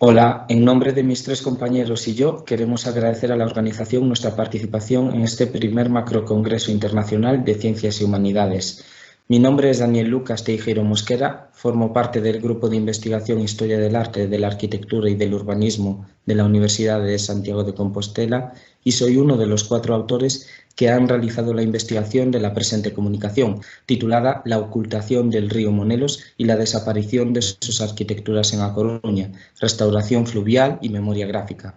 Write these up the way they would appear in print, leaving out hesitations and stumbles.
Hola, en nombre de mis tres compañeros y yo queremos agradecer a la organización nuestra participación en este primer macrocongreso internacional de Ciencias y Humanidades. Mi nombre es Daniel Lucas Teijeiro Mosquera, formo parte del Grupo de Investigación Historia del Arte, de la Arquitectura y del Urbanismo de la Universidad de Santiago de Compostela y soy uno de los 4 autores que han realizado la investigación de la presente comunicación, titulada La ocultación del río Monelos y la desaparición de sus arquitecturas en A Coruña, restauración fluvial y memoria gráfica.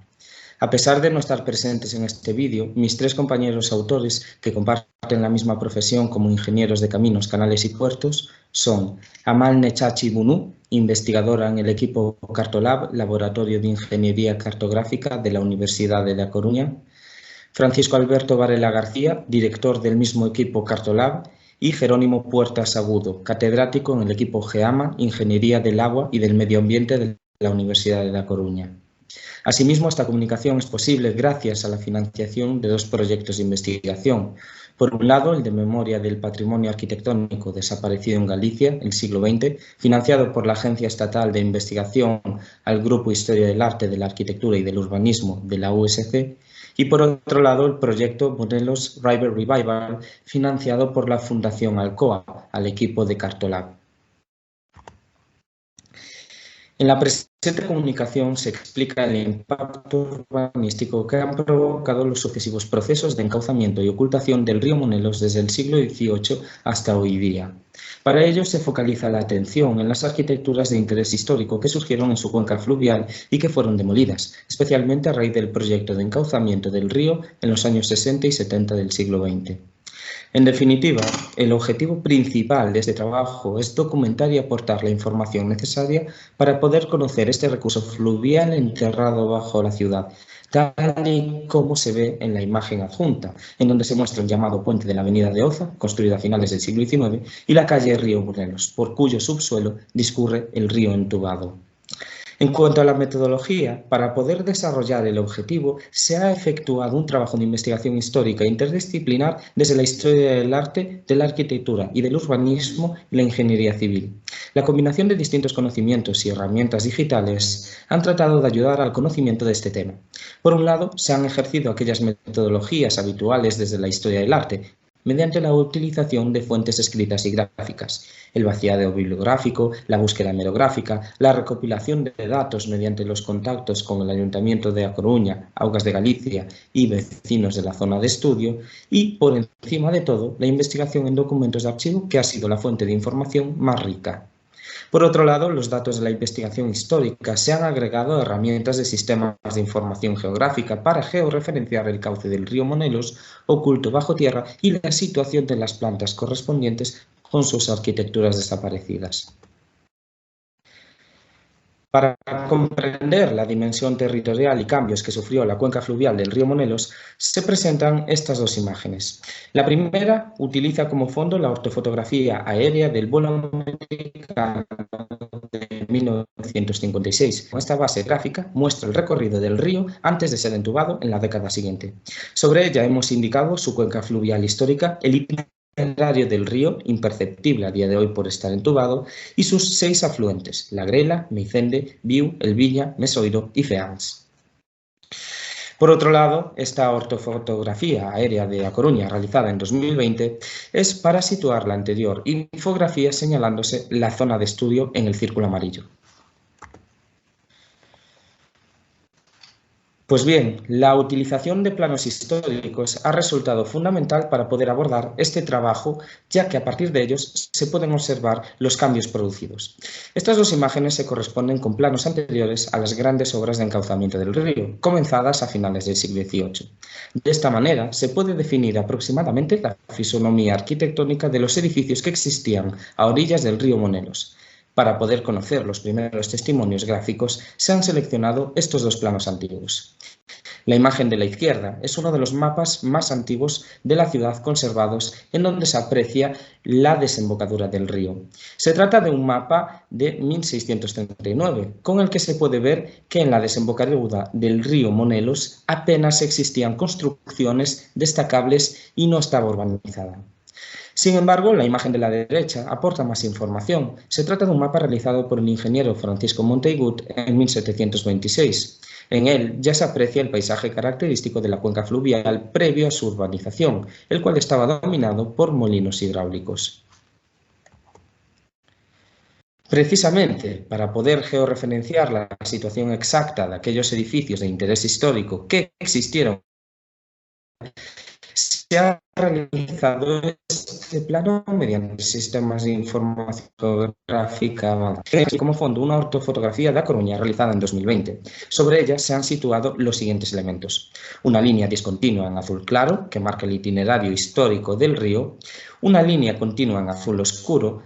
A pesar de no estar presentes en este vídeo, mis 3 compañeros autores, que comparten la misma profesión como ingenieros de caminos, canales y puertos, son Amal Nechachi Bunu, investigadora en el equipo Cartolab, Laboratorio de Ingeniería Cartográfica de la Universidad de La Coruña, Francisco Alberto Varela García, director del mismo equipo Cartolab, y Jerónimo Puertas Agudo, catedrático en el equipo GEAMA, Ingeniería del Agua y del Medio Ambiente de la Universidad de La Coruña. Asimismo, esta comunicación es posible gracias a la financiación de 2 proyectos de investigación. Por un lado, el de Memoria del Patrimonio Arquitectónico desaparecido en Galicia, el siglo XX, financiado por la Agencia Estatal de Investigación al Grupo Historia del Arte, de la Arquitectura y del Urbanismo de la USC, y por otro lado el proyecto Monelos River Revival, financiado por la Fundación Alcoa, al equipo de Cartolab. En la presente comunicación se explica el impacto urbanístico que han provocado los sucesivos procesos de encauzamiento y ocultación del río Monelos desde el siglo XVIII hasta hoy día. Para ello se focaliza la atención en las arquitecturas de interés histórico que surgieron en su cuenca fluvial y que fueron demolidas, especialmente a raíz del proyecto de encauzamiento del río en los años 60 y 70 del siglo XX. En definitiva, el objetivo principal de este trabajo es documentar y aportar la información necesaria para poder conocer este recurso fluvial enterrado bajo la ciudad, tal y como se ve en la imagen adjunta, en donde se muestra el llamado puente de la avenida de Oza, construida a finales del siglo XIX, y la calle Río Monelos, por cuyo subsuelo discurre el río entubado. En cuanto a la metodología, para poder desarrollar el objetivo, se ha efectuado un trabajo de investigación histórica interdisciplinar desde la historia del arte, de la arquitectura y del urbanismo y la ingeniería civil. La combinación de distintos conocimientos y herramientas digitales han tratado de ayudar al conocimiento de este tema. Por un lado, se han ejercido aquellas metodologías habituales desde la historia del arte, mediante la utilización de fuentes escritas y gráficas, el vaciado bibliográfico, la búsqueda hemerográfica, la recopilación de datos mediante los contactos con el Ayuntamiento de A Coruña, Augas de Galicia y vecinos de la zona de estudio y, por encima de todo, la investigación en documentos de archivo, que ha sido la fuente de información más rica. Por otro lado, los datos de la investigación histórica se han agregado a herramientas de sistemas de información geográfica para georreferenciar el cauce del río Monelos, oculto bajo tierra, y la situación de las plantas correspondientes con sus arquitecturas desaparecidas. Para comprender la dimensión territorial y cambios que sufrió la cuenca fluvial del río Monelos, se presentan estas 2 imágenes. La primera utiliza como fondo la ortofotografía aérea del vuelo americano de 1956. Esta base gráfica muestra el recorrido del río antes de ser entubado en la década siguiente. Sobre ella hemos indicado su cuenca fluvial histórica, el itinerario del río, imperceptible a día de hoy por estar entubado, y sus 6 afluentes, la Grela, Meicende, Viu, El Viña, Mesoiro y Feáns. Por otro lado, esta ortofotografía aérea de A Coruña, realizada en 2020, es para situar la anterior infografía señalándose la zona de estudio en el círculo amarillo. Pues bien, la utilización de planos históricos ha resultado fundamental para poder abordar este trabajo, ya que a partir de ellos se pueden observar los cambios producidos. Estas 2 imágenes se corresponden con planos anteriores a las grandes obras de encauzamiento del río, comenzadas a finales del siglo XVIII. De esta manera, se puede definir aproximadamente la fisonomía arquitectónica de los edificios que existían a orillas del río Monelos. Para poder conocer los primeros testimonios gráficos, se han seleccionado estos 2 planos antiguos. La imagen de la izquierda es uno de los mapas más antiguos de la ciudad conservados, en donde se aprecia la desembocadura del río. Se trata de un mapa de 1639, con el que se puede ver que en la desembocadura del río Monelos apenas existían construcciones destacables y no estaba urbanizada. Sin embargo, la imagen de la derecha aporta más información. Se trata de un mapa realizado por el ingeniero Francisco Montagut en 1726. En él ya se aprecia el paisaje característico de la cuenca fluvial previo a su urbanización, el cual estaba dominado por molinos hidráulicos. Precisamente para poder georreferenciar la situación exacta de aquellos edificios de interés histórico que existieron, se ha realizado este plano mediante sistemas de información geográfica, como fondo una ortofotografía de A Coruña realizada en 2020. Sobre ella se han situado los siguientes elementos: una línea discontinua en azul claro, que marca el itinerario histórico del río, una línea continua en azul oscuro,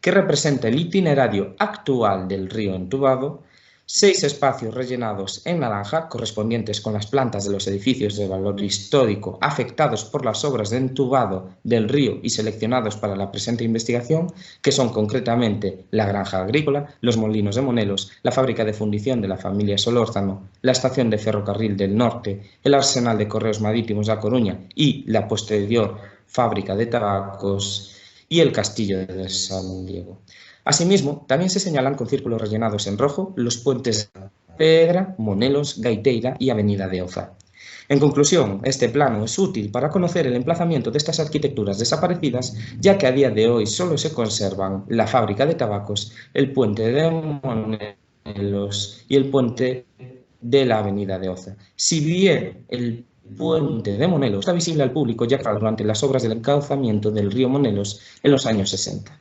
que representa el itinerario actual del río entubado, 6 espacios rellenados en naranja correspondientes con las plantas de los edificios de valor histórico afectados por las obras de entubado del río y seleccionados para la presente investigación, que son concretamente la granja agrícola, los molinos de Monelos, la fábrica de fundición de la familia Solórzano, la estación de ferrocarril del norte, el arsenal de correos marítimos de A Coruña y la posterior fábrica de tabacos y el castillo de San Diego. Asimismo, también se señalan con círculos rellenados en rojo los puentes de Pedra, Monelos, Gaiteira y Avenida de Oza. En conclusión, este plano es útil para conocer el emplazamiento de estas arquitecturas desaparecidas, ya que a día de hoy solo se conservan la fábrica de tabacos, el puente de Monelos y el puente de la Avenida de Oza. Si bien el puente de Monelos está visible al público ya que durante las obras del encauzamiento del río Monelos en los años 60.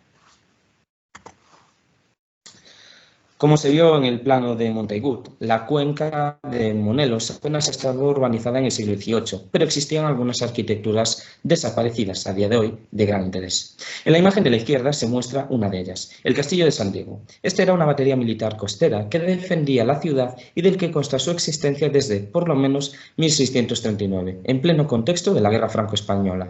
Como se vio en el plano de Montagut, la cuenca de Monelos apenas estaba urbanizada en el siglo XVIII, pero existían algunas arquitecturas desaparecidas a día de hoy de gran interés. En la imagen de la izquierda se muestra una de ellas, el castillo de San Diego. Este era una batería militar costera que defendía la ciudad y del que consta su existencia desde, por lo menos, 1639, en pleno contexto de la Guerra Franco-Española.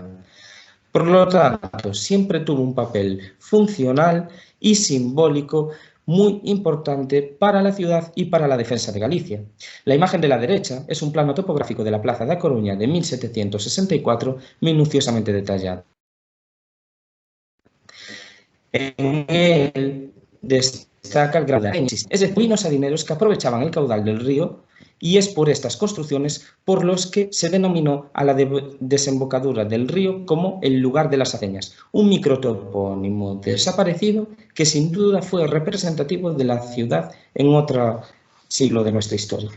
Por lo tanto, siempre tuvo un papel funcional y simbólico muy importante para la ciudad y para la defensa de Galicia. La imagen de la derecha es un plano topográfico de la plaza de A Coruña de 1764, minuciosamente detallado. En él destaca el grado de es decir, molinos harineros que aprovechaban el caudal del río, y es por estas construcciones por los que se denominó a la desembocadura del río como el lugar de las aceñas, un microtopónimo desaparecido que sin duda fue representativo de la ciudad en otro siglo de nuestra historia.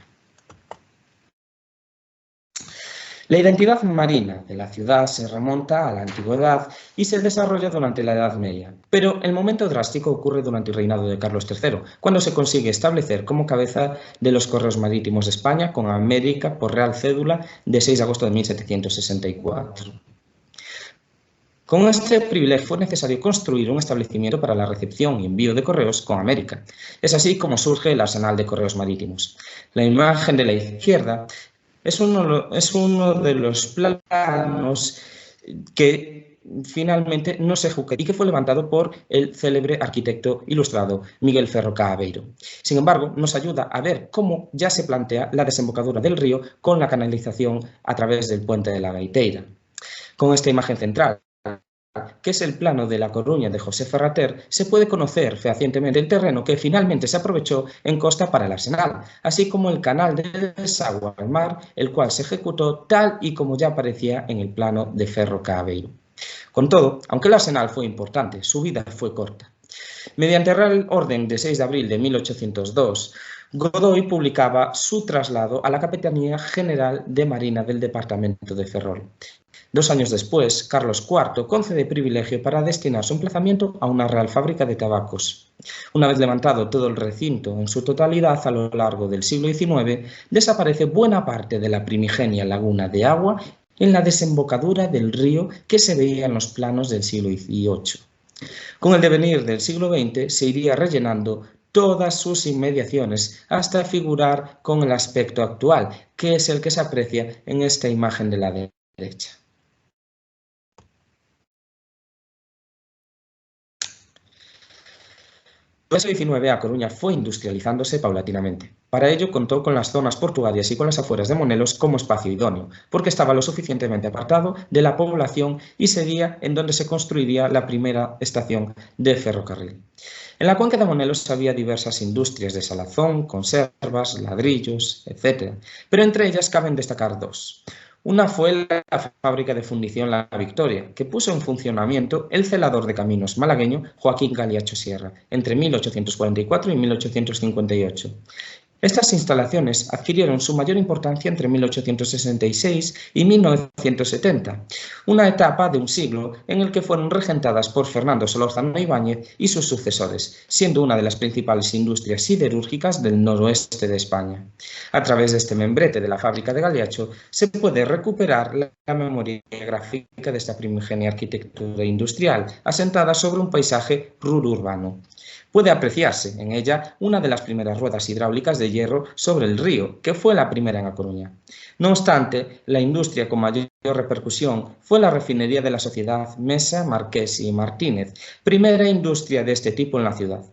La identidad marina de la ciudad se remonta a la antigüedad y se desarrolla durante la Edad Media, pero el momento drástico ocurre durante el reinado de Carlos III, cuando se consigue establecer como cabeza de los correos marítimos de España con América por Real Cédula de 6 de agosto de 1764. Con este privilegio fue necesario construir un establecimiento para la recepción y envío de correos con América. Es así como surge el arsenal de correos marítimos. La imagen de la izquierda es uno de los planos que finalmente no se ejecutó y que fue levantado por el célebre arquitecto ilustrado Miguel Ferro Cabeiro. Sin embargo, nos ayuda a ver cómo ya se plantea la desembocadura del río con la canalización a través del puente de la Gaiteira. Con esta imagen central, que es el plano de La Coruña de José Ferrater, se puede conocer fehacientemente el terreno que finalmente se aprovechó en costa para el arsenal, así como el canal de desagüe al mar, el cual se ejecutó tal y como ya aparecía en el plano de Ferro Cabeiro. Con todo, aunque el arsenal fue importante, su vida fue corta. Mediante Real Orden de 6 de abril de 1802, Godoy publicaba su traslado a la Capitanía General de Marina del Departamento de Ferrol. 2 años después, Carlos IV concede privilegio para destinar su emplazamiento a una real fábrica de tabacos. Una vez levantado todo el recinto en su totalidad a lo largo del siglo XIX, desaparece buena parte de la primigenia laguna de agua en la desembocadura del río que se veía en los planos del siglo XVIII. Con el devenir del siglo XX se iría rellenando todas sus inmediaciones hasta figurar con el aspecto actual, que es el que se aprecia en esta imagen de la derecha. el siglo XIX, A Coruña fue industrializándose paulatinamente. Para ello contó con las zonas portuarias y con las afueras de Monelos como espacio idóneo, porque estaba lo suficientemente apartado de la población y sería en donde se construiría la primera estación de ferrocarril. En la cuenca de Monelos había diversas industrias de salazón, conservas, ladrillos, etc., pero entre ellas caben destacar dos. Una fue la fábrica de fundición La Victoria, que puso en funcionamiento el celador de caminos malagueño Joaquín Galiacho Sierra entre 1844 y 1858. Estas instalaciones adquirieron su mayor importancia entre 1866 y 1970, una etapa de un siglo en el que fueron regentadas por Fernando Solórzano Ibáñez y sus sucesores, siendo una de las principales industrias siderúrgicas del noroeste de España. A través de este membrete de la fábrica de Galiacho se puede recuperar la memoria gráfica de esta primigenia arquitectura industrial, asentada sobre un paisaje rururbano. Puede apreciarse en ella una de las primeras ruedas hidráulicas de hierro sobre el río, que fue la primera en A Coruña. No obstante, la industria con mayor repercusión fue la refinería de la sociedad Mesa, Marqués y Martínez, primera industria de este tipo en la ciudad.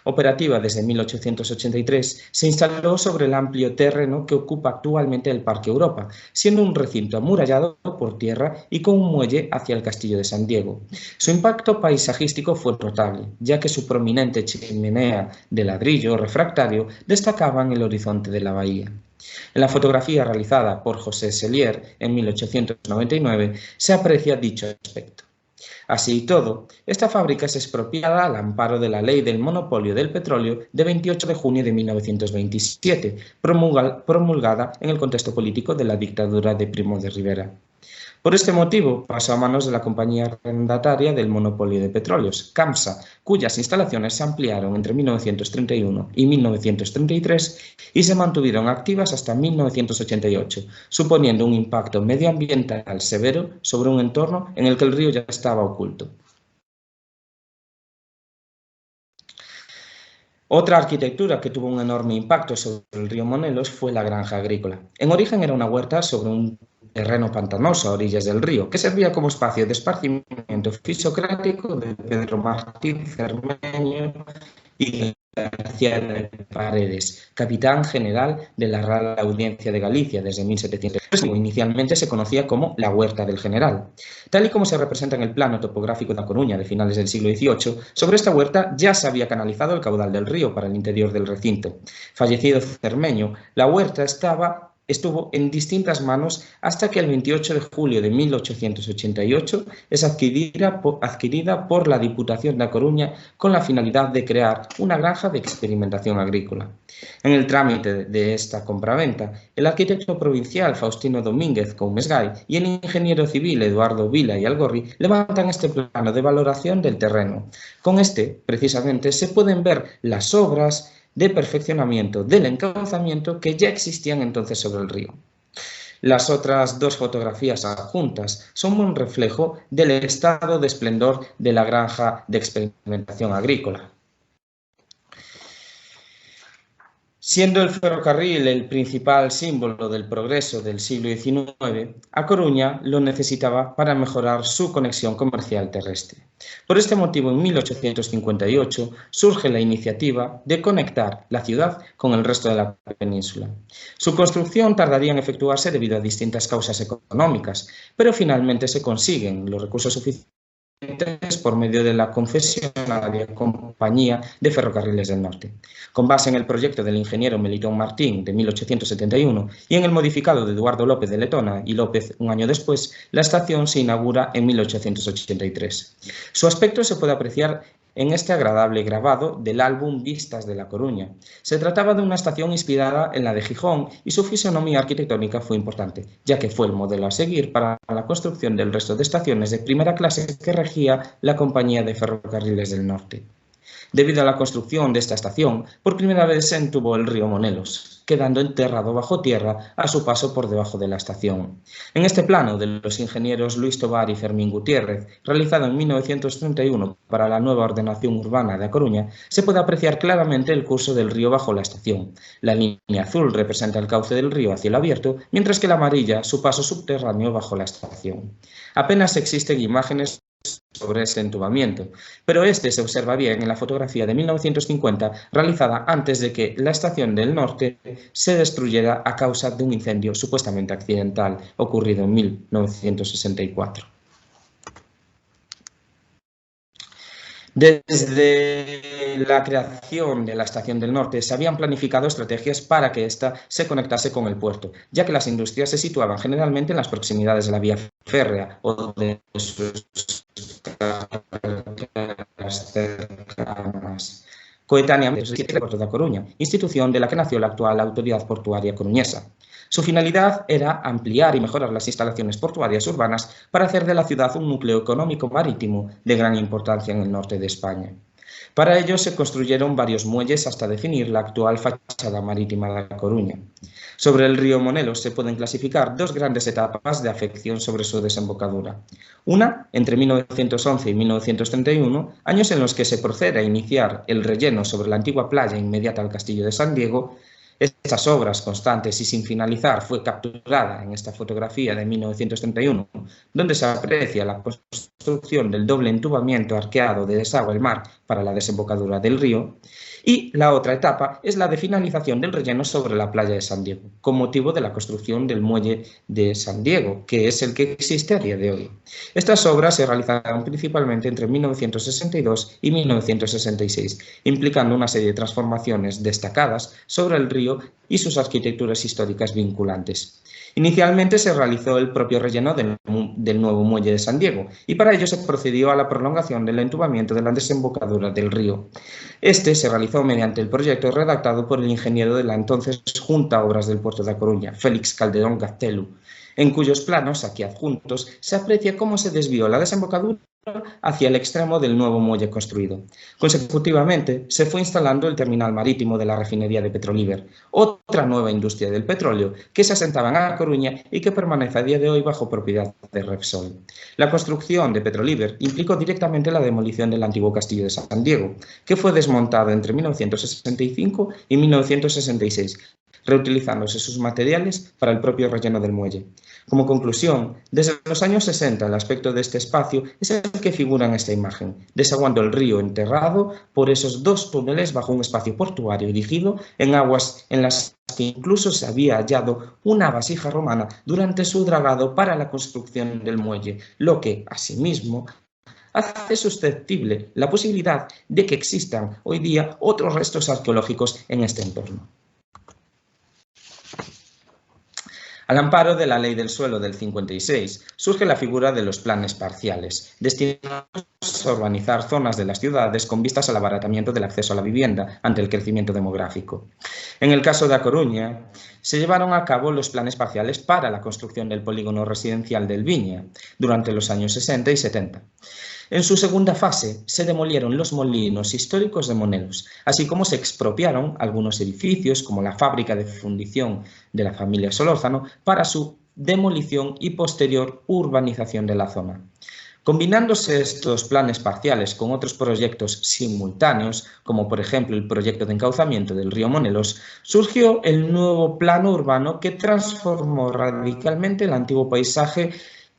Operativa desde 1883, se instaló sobre el amplio terreno que ocupa actualmente el Parque Europa, siendo un recinto amurallado por tierra y con un muelle hacia el Castillo de San Diego. Su impacto paisajístico fue notable, ya que su prominente chimenea de ladrillo refractario destacaba en el horizonte de la bahía. En la fotografía realizada por José Sellier en 1899 se aprecia dicho aspecto. Así y todo, esta fábrica es expropiada al amparo de la Ley del Monopolio del Petróleo de 28 de junio de 1927, promulgada en el contexto político de la dictadura de Primo de Rivera. Por este motivo, pasó a manos de la compañía arrendataria del monopolio de petróleos, CAMSA, cuyas instalaciones se ampliaron entre 1931 y 1933 y se mantuvieron activas hasta 1988, suponiendo un impacto medioambiental severo sobre un entorno en el que el río ya estaba oculto. Otra arquitectura que tuvo un enorme impacto sobre el río Monelos fue la granja agrícola. En origen era una huerta sobre un terreno pantanoso a orillas del río, que servía como espacio de esparcimiento fisocrático de Pedro Martín Cermeño y García de Paredes, capitán general de la Real Audiencia de Galicia desde 1700. Inicialmente se conocía como la Huerta del General. Tal y como se representa en el plano topográfico de A Coruña de finales del siglo XVIII, sobre esta huerta ya se había canalizado el caudal del río para el interior del recinto. Fallecido Cermeño, la huerta estuvo en distintas manos hasta que el 28 de julio de 1888 es adquirida por la Diputación de A Coruña con la finalidad de crear una granja de experimentación agrícola. En el trámite de esta compraventa, el arquitecto provincial Faustino Domínguez Coumesgay y el ingeniero civil Eduardo Vila y Algorri levantan este plano de valoración del terreno. Con este, precisamente, se pueden ver las obras de perfeccionamiento del encauzamiento que ya existían entonces sobre el río. Las otras dos fotografías adjuntas son un reflejo del estado de esplendor de la granja de experimentación agrícola. Siendo el ferrocarril el principal símbolo del progreso del siglo XIX, A Coruña lo necesitaba para mejorar su conexión comercial terrestre. Por este motivo, en 1858 surge la iniciativa de conectar la ciudad con el resto de la península. Su construcción tardaría en efectuarse debido a distintas causas económicas, pero finalmente se consiguen los recursos suficientes por medio de la concesionaria Compañía de Ferrocarriles del Norte. Con base en el proyecto del ingeniero Melitón Martín de 1871 y en el modificado de Eduardo López de Letona y López un año después, la estación se inaugura en 1883. Su aspecto se puede apreciar en este agradable grabado del álbum Vistas de La Coruña. Se trataba de una estación inspirada en la de Gijón y su fisonomía arquitectónica fue importante, ya que fue el modelo a seguir para la construcción del resto de estaciones de primera clase que regía la Compañía de Ferrocarriles del Norte. Debido a la construcción de esta estación, por primera vez se entubó el río Monelos, quedando enterrado bajo tierra a su paso por debajo de la estación. En este plano de los ingenieros Luis Tobar y Fermín Gutiérrez, realizado en 1931 para la nueva ordenación urbana de A Coruña, se puede apreciar claramente el curso del río bajo la estación. La línea azul representa el cauce del río a cielo abierto, mientras que la amarilla su paso subterráneo bajo la estación. Apenas existen imágenes sobre ese entubamiento, pero este se observa bien en la fotografía de 1950 realizada antes de que la estación del norte se destruyera a causa de un incendio supuestamente accidental ocurrido en 1964. Desde la creación de la Estación del Norte se habían planificado estrategias para que ésta se conectase con el puerto, ya que las industrias se situaban generalmente en las proximidades de la vía férrea o de sus carreteras cercanas. Coetáneamente, el puerto de A Coruña, institución de la que nació la actual Autoridad Portuaria Coruñesa. Su finalidad era ampliar y mejorar las instalaciones portuarias urbanas para hacer de la ciudad un núcleo económico marítimo de gran importancia en el norte de España. Para ello se construyeron varios muelles hasta definir la actual fachada marítima de A Coruña. Sobre el río Monelos se pueden clasificar dos grandes etapas de afección sobre su desembocadura. Una, entre 1911 y 1931, años en los que se procede a iniciar el relleno sobre la antigua playa inmediata al Castillo de San Diego. Estas obras constantes y sin finalizar fue capturada en esta fotografía de 1931, donde se aprecia la construcción del doble entubamiento arqueado de desagüe al mar para la desembocadura del río. Y la otra etapa es la de finalización del relleno sobre la playa de San Diego, con motivo de la construcción del muelle de San Diego, que es el que existe a día de hoy. Estas obras se realizaron principalmente entre 1962 y 1966, implicando una serie de transformaciones destacadas sobre el río y sus arquitecturas históricas vinculantes. Inicialmente se realizó el propio relleno del nuevo muelle de San Diego y para ello se procedió a la prolongación del entubamiento de la desembocadura del río. Este se realizó mediante el proyecto redactado por el ingeniero de la entonces Junta Obras del Puerto de A Coruña, Félix Calderón Gaztelu, en cuyos planos, aquí adjuntos, se aprecia cómo se desvió la desembocadura hacia el extremo del nuevo muelle construido. Consecutivamente, se fue instalando el terminal marítimo de la refinería de Petrolíber, otra nueva industria del petróleo que se asentaba en A Coruña y que permanece a día de hoy bajo propiedad de Repsol. La construcción de Petrolíber implicó directamente la demolición del antiguo castillo de San Diego, que fue desmontado entre 1965 y 1966, reutilizándose sus materiales para el propio relleno del muelle. Como conclusión, desde los años 60 el aspecto de este espacio es el que figura en esta imagen, desaguando el río enterrado por esos dos túneles bajo un espacio portuario erigido en aguas en las que incluso se había hallado una vasija romana durante su dragado para la construcción del muelle, lo que, asimismo, hace susceptible la posibilidad de que existan hoy día otros restos arqueológicos en este entorno. Al amparo de la Ley del Suelo del 56, surge la figura de los planes parciales, destinados a urbanizar zonas de las ciudades con vistas al abaratamiento del acceso a la vivienda ante el crecimiento demográfico. En el caso de A Coruña, se llevaron a cabo los planes parciales para la construcción del polígono residencial del Viña durante los años 60 y 70. En su segunda fase se demolieron los molinos históricos de Monelos, así como se expropiaron algunos edificios como la fábrica de fundición de la familia Solórzano para su demolición y posterior urbanización de la zona. Combinándose estos planes parciales con otros proyectos simultáneos, como por ejemplo el proyecto de encauzamiento del río Monelos, surgió el nuevo plano urbano que transformó radicalmente el antiguo paisaje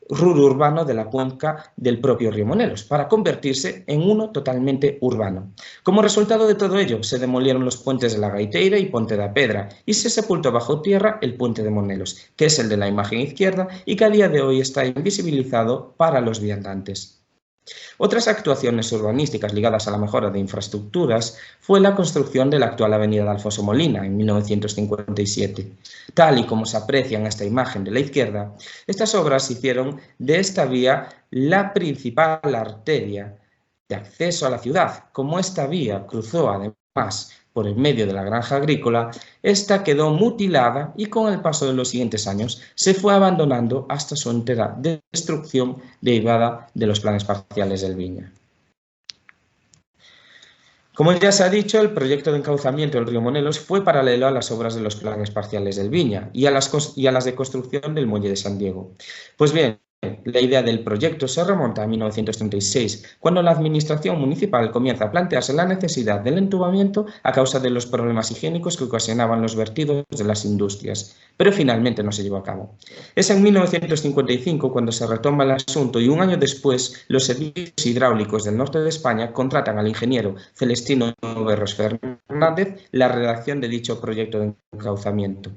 ruro-urbano de la cuenca del propio río Monelos, para convertirse en uno totalmente urbano. Como resultado de todo ello, se demolieron los puentes de la Gaiteira y Ponte da Pedra y se sepultó bajo tierra el puente de Monelos, que es el de la imagen izquierda y que a día de hoy está invisibilizado para los viandantes. Otras actuaciones urbanísticas ligadas a la mejora de infraestructuras fue la construcción de la actual avenida de Alfonso Molina en 1957. Tal y como se aprecia en esta imagen de la izquierda, estas obras hicieron de esta vía la principal arteria de acceso a la ciudad. Como esta vía cruzó además por el medio de la granja agrícola, esta quedó mutilada y con el paso de los siguientes años se fue abandonando hasta su entera destrucción derivada de los planes parciales del Viña. Como ya se ha dicho, el proyecto de encauzamiento del río Monelos fue paralelo a las obras de los planes parciales del Viña y a las de construcción del muelle de San Diego. Pues bien, la idea del proyecto se remonta a 1936, cuando la administración municipal comienza a plantearse la necesidad del entubamiento a causa de los problemas higiénicos que ocasionaban los vertidos de las industrias, pero finalmente no se llevó a cabo. Es en 1955 cuando se retoma el asunto y un año después los servicios hidráulicos del norte de España contratan al ingeniero Celestino Berros Fernández la redacción de dicho proyecto de encauzamiento.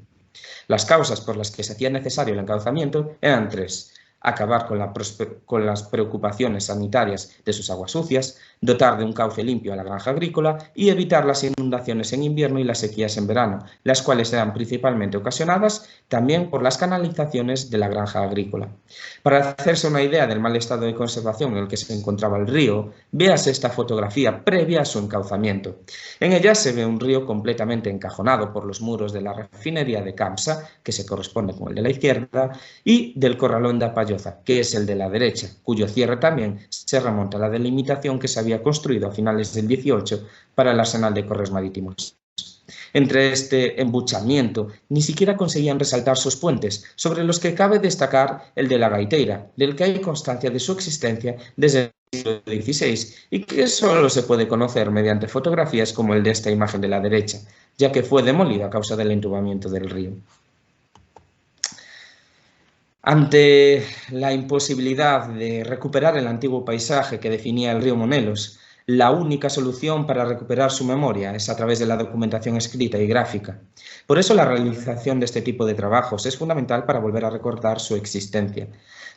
Las causas por las que se hacía necesario el encauzamiento eran tres: acabar con las preocupaciones sanitarias de sus aguas sucias, dotar de un cauce limpio a la granja agrícola y evitar las inundaciones en invierno y las sequías en verano, las cuales eran principalmente ocasionadas también por las canalizaciones de la granja agrícola. Para hacerse una idea del mal estado de conservación en el que se encontraba el río, véase esta fotografía previa a su encauzamiento. En ella se ve un río completamente encajonado por los muros de la refinería de Camsa, que se corresponde con el de la izquierda, y del corralón de Apalloza, que es el de la derecha, cuyo cierre también se remonta a la delimitación que se había construido a finales del 18 para el arsenal de correos marítimos. Entre este embuchamiento ni siquiera conseguían resaltar sus puentes, sobre los que cabe destacar el de la Gaiteira, del que hay constancia de su existencia desde el siglo XVI y que solo se puede conocer mediante fotografías como el de esta imagen de la derecha, ya que fue demolido a causa del entubamiento del río. Ante la imposibilidad de recuperar el antiguo paisaje que definía el río Monelos, la única solución para recuperar su memoria es a través de la documentación escrita y gráfica. Por eso la realización de este tipo de trabajos es fundamental para volver a recordar su existencia,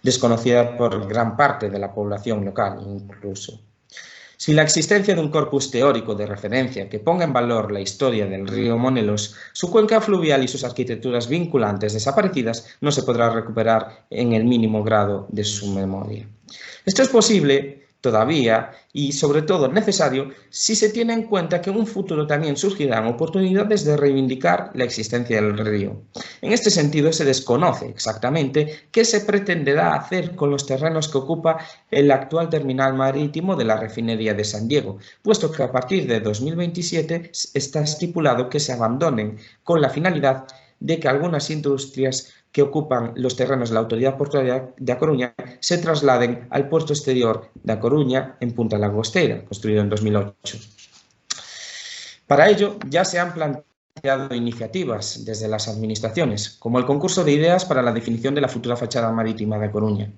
desconocida por gran parte de la población local incluso. Sin la existencia de un corpus teórico de referencia que ponga en valor la historia del río Monelos, su cuenca fluvial y sus arquitecturas vinculantes desaparecidas no se podrá recuperar en el mínimo grado de su memoria. Esto es posible todavía y sobre todo necesario si se tiene en cuenta que en un futuro también surgirán oportunidades de reivindicar la existencia del río. En este sentido se desconoce exactamente qué se pretenderá hacer con los terrenos que ocupa el actual terminal marítimo de la refinería de San Diego, puesto que a partir de 2027 está estipulado que se abandonen con la finalidad de que algunas industrias que ocupan los terrenos de la Autoridad Portuaria de A Coruña se trasladen al puerto exterior de A Coruña en Punta Langosteira, construido en 2008. Para ello ya se han planteado iniciativas desde las administraciones, como el concurso de ideas para la definición de la futura fachada marítima de A Coruña,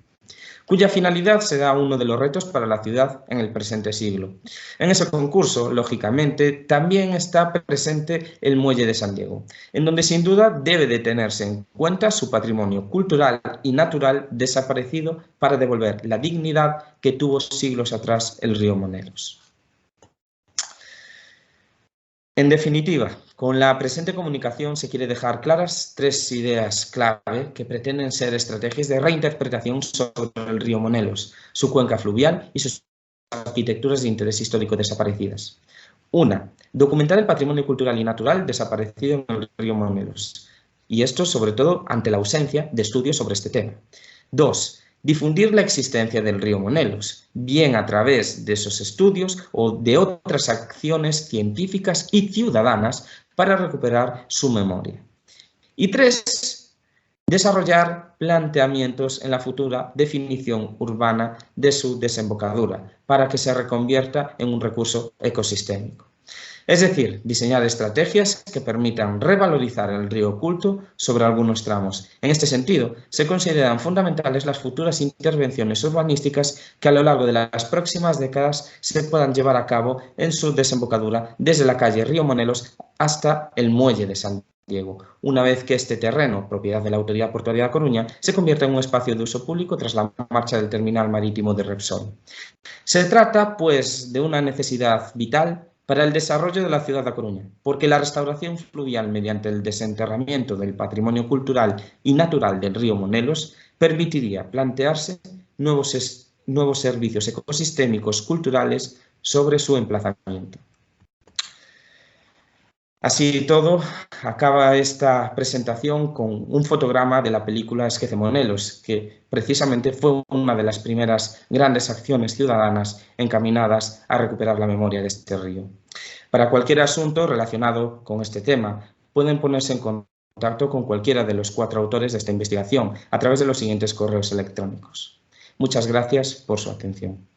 cuya finalidad será uno de los retos para la ciudad en el presente siglo. En ese concurso, lógicamente, también está presente el Muelle de San Diego, en donde sin duda debe de tenerse en cuenta su patrimonio cultural y natural desaparecido para devolver la dignidad que tuvo siglos atrás el río Monelos. En definitiva, con la presente comunicación se quiere dejar claras tres ideas clave que pretenden ser estrategias de reinterpretación sobre el río Monelos, su cuenca fluvial y sus arquitecturas de interés histórico desaparecidas. Una, documentar el patrimonio cultural y natural desaparecido en el río Monelos, y esto sobre todo ante la ausencia de estudios sobre este tema. Dos, difundir la existencia del río Monelos, bien a través de esos estudios o de otras acciones científicas y ciudadanas para recuperar su memoria. Y tres, desarrollar planteamientos en la futura definición urbana de su desembocadura para que se reconvierta en un recurso ecosistémico. Es decir, diseñar estrategias que permitan revalorizar el río oculto sobre algunos tramos. En este sentido, se consideran fundamentales las futuras intervenciones urbanísticas que a lo largo de las próximas décadas se puedan llevar a cabo en su desembocadura desde la calle Río Monelos hasta el Muelle de San Diego, una vez que este terreno, propiedad de la Autoridad Portuaria de A Coruña, se convierta en un espacio de uso público tras la marcha del terminal marítimo de Repsol. Se trata, pues, de una necesidad vital para el desarrollo de la ciudad de A Coruña, porque la restauración fluvial mediante el desenterramiento del patrimonio cultural y natural del río Monelos permitiría plantearse nuevos servicios ecosistémicos culturales sobre su emplazamiento. Así todo, acaba esta presentación con un fotograma de la película Esquece Monelos, que precisamente fue una de las primeras grandes acciones ciudadanas encaminadas a recuperar la memoria de este río. Para cualquier asunto relacionado con este tema, pueden ponerse en contacto contacto con cualquiera de los 4 autores de esta investigación a través de los siguientes correos electrónicos. Muchas gracias por su atención.